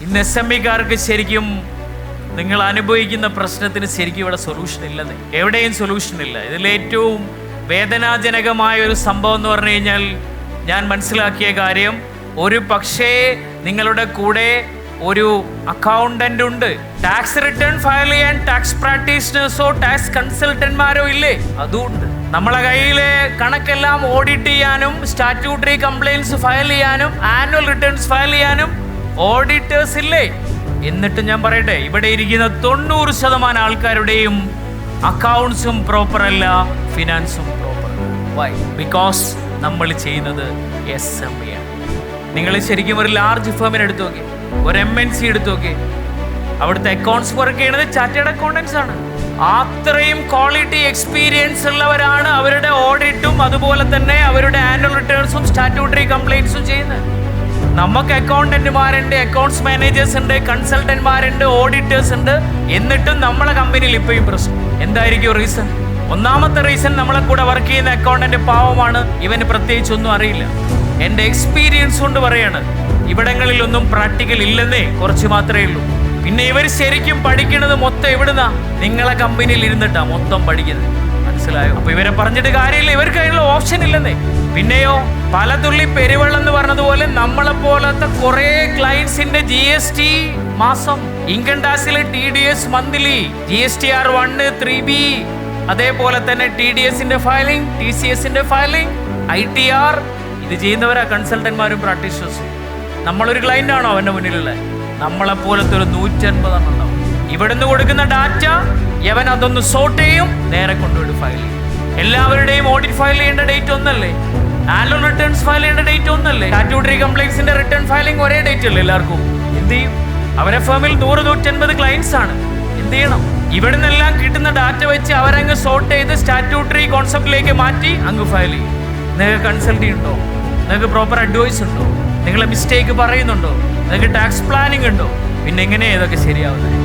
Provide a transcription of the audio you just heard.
ഇന്ന് SME-കാർക്ക് ശരിക്കും നിങ്ങൾ അനുഭവിക്കുന്ന പ്രശ്നത്തിന് ശരിക്കും ഇവിടെ സൊല്യൂഷൻ ഇല്ലെന്ന്, എവിടെയും സൊല്യൂഷൻ ഇല്ല. ഇതിലേറ്റവും വേദനാജനകമായ ഒരു സംഭവം എന്ന് പറഞ്ഞു കഴിഞ്ഞാൽ, ഞാൻ മനസ്സിലാക്കിയ കാര്യം, ഒരു പക്ഷേ നിങ്ങളുടെ കൂടെ ഒരു അക്കൗണ്ടന്റ് ഉണ്ട്. ടാക്സ് റിട്ടേൺ ഫയൽ ചെയ്യാൻ ടാക്സ് പ്രാക്ടീഷണേഴ്സോ ടാക്സ് കൺസൾട്ടന്റ്മാരോ ഇല്ലേ? അതുകൊണ്ട് നമ്മളെ കയ്യിലെ കണക്കെല്ലാം ഓഡിറ്റ് ചെയ്യാനും സ്റ്റാറ്റ്യൂട്ടറി കംപ്ലയിൻസ് ഫയൽ ചെയ്യാനും ആനുവൽ റിട്ടേൺസ് ഫയൽ ചെയ്യാനും ഓഡിറ്റേഴ്സ് ഇല്ലേ? എന്നിട്ട് ഞാൻ പറയട്ടെ, ഇവിടെ ഇരിക്കുന്ന 90% ആൾക്കാരുടെയും അക്കൗണ്ട്സും പ്രോപ്പർ അല്ല, ഫിനാൻസും പ്രോപ്പർ അല്ല. വൈ? ബിക്കോസ് നമ്മൾ ചെയ്യുന്നത് SME ആണ്. നിങ്ങൾ ശരിക്കും ഒരു ലാർജ് ഫേമിനെ എടുത്തു നോക്കി, ഒരു MNC എടുത്തു നോക്കി, അവിടുത്തെ അക്കൗണ്ട്സ് വർക്ക് ചെയ്യുന്നത് ചാർട്ടേഡ് അക്കൗണ്ടൻസ് ആണ്. അത്രയും ക്വാളിറ്റി എക്സ്പീരിയൻസ് ഉള്ളവരാണ് അവരുടെ ഓഡിറ്റും അതുപോലെ തന്നെ അവരുടെ ആനുവൽ റിട്ടേൺസും സ്റ്റാറ്റ്യൂട്ടറി കംപ്ലയിൻസും ചെയ്യുന്നത്. നമുക്ക് അക്കൗണ്ടന്റുമാരുണ്ട്, അക്കൗണ്ട്സ് മാനേജേഴ്സ് ഉണ്ട്, കൺസൾട്ടന്റ്മാരുണ്ട്, ഓഡിറ്റേഴ്സ് ഉണ്ട്. എന്നിട്ടും നമ്മളെ കമ്പനിയിൽ ഇപ്പോഴും പ്രശ്നം എന്തായിരിക്കും റീസൺ? ഒന്നാമത്തെ റീസൺ, നമ്മളെ കൂടെ വർക്ക് ചെയ്യുന്ന അക്കൗണ്ടന്റ് പാവമാണ്, ഇവന് പ്രത്യേകിച്ച് ഒന്നും അറിയില്ല. എൻ്റെ എക്സ്പീരിയൻസ് കൊണ്ട് പറയാണ്, ഇവിടങ്ങളിലൊന്നും പ്രാക്ടിക്കൽ ഇല്ലെന്നേ, കുറച്ച് മാത്രമേ ഉള്ളൂ. പിന്നെ ഇവർ ശരിക്കും പഠിക്കുന്നത് മൊത്തം എവിടുന്നാ? നിങ്ങളെ കമ്പനിയിൽ ഇരുന്നിട്ടാ മൊത്തം പഠിക്കുന്നത്. മനസ്സിലായോ? അപ്പൊ ഇവരെ പറഞ്ഞിട്ട് കാര്യമില്ല, ഇവർക്ക് അതിനുള്ള ഓപ്ഷൻ ഇല്ലെന്നേ. പിന്നെയോ, പലതുള്ളി പെരുവെള്ളം എന്ന് പറഞ്ഞതുപോലെ നമ്മളെ പോലത്തെ കുറെ ക്ലയൻസിന്റെ GST മാസം, ഇൻകം ടാക്സിലെ TDS മന്ത്ലി, GSTR 1, 3B, അതേപോലെ തന്നെ TDS-ന്റെ ഫയലിംഗ്, TCS-ന്റെ ഫയലിംഗ്, ITR, ഇത് ചെയ്യുന്നവരാ കൺസൾട്ടന്റ്മാരും പ്രാക്ടീഷണേഴ്സും. നമ്മളൊരു ക്ലയന്റ് ആണോ അവന്റെ മുന്നിലുള്ള? നമ്മളെ പോലത്തെ ഒരു 150 ഉണ്ടാവും. ഇവിടുന്ന് കൊടുക്കുന്ന ഡാറ്റ യവൻ അതൊന്ന് സോർട്ട് ചെയ്യും, നേരെ കൊണ്ടുപോയി ഫയൽ ചെയ്യും. എല്ലാവരുടെയും ഓഡിറ്റ് ഫയൽ ചെയ്യേണ്ട ഡേറ്റ് ഒന്നല്ലേ? ആനുവൽ റിട്ടേൺസ് ഫയൽ ചെയ്യേണ്ട ഡേറ്റ് ഒന്നല്ലേ? സ്റ്റാറ്റ്യൂട്ടറി കംപ്ലയിൻസിന്റെ റിട്ടേൺ ഫയലിംഗ് ഒരേ ഡേറ്റ് അല്ലേ എല്ലാവർക്കും? എന്ത് ചെയ്യും? അവരെ ഫേമിൽ 100-150 ക്ലയൻസ് ആണ്. എന്ത് ചെയ്യണം? ഇവിടെ നിന്നെല്ലാം കിട്ടുന്ന ഡാറ്റ വെച്ച് അവരങ്ങ് സോർട്ട് ചെയ്ത് സ്റ്റാറ്റ്യൂട്ടറി കോൺസെപ്റ്റിലേക്ക് മാറ്റി അങ്ങ് ഫയൽ ചെയ്യും. നിങ്ങൾക്ക് കൺസൾട്ട് ഉണ്ടോ? നിങ്ങൾക്ക് പ്രോപ്പർ അഡ്വൈസ് ഉണ്ടോ? നിങ്ങളെ മിസ്റ്റേക്ക് പറയുന്നുണ്ടോ? നിങ്ങൾക്ക് ടാക്സ് പ്ലാനിങ് ഉണ്ടോ? പിന്നെ എങ്ങനെയാണ് ഇതൊക്കെ ശരിയാവുന്നത്?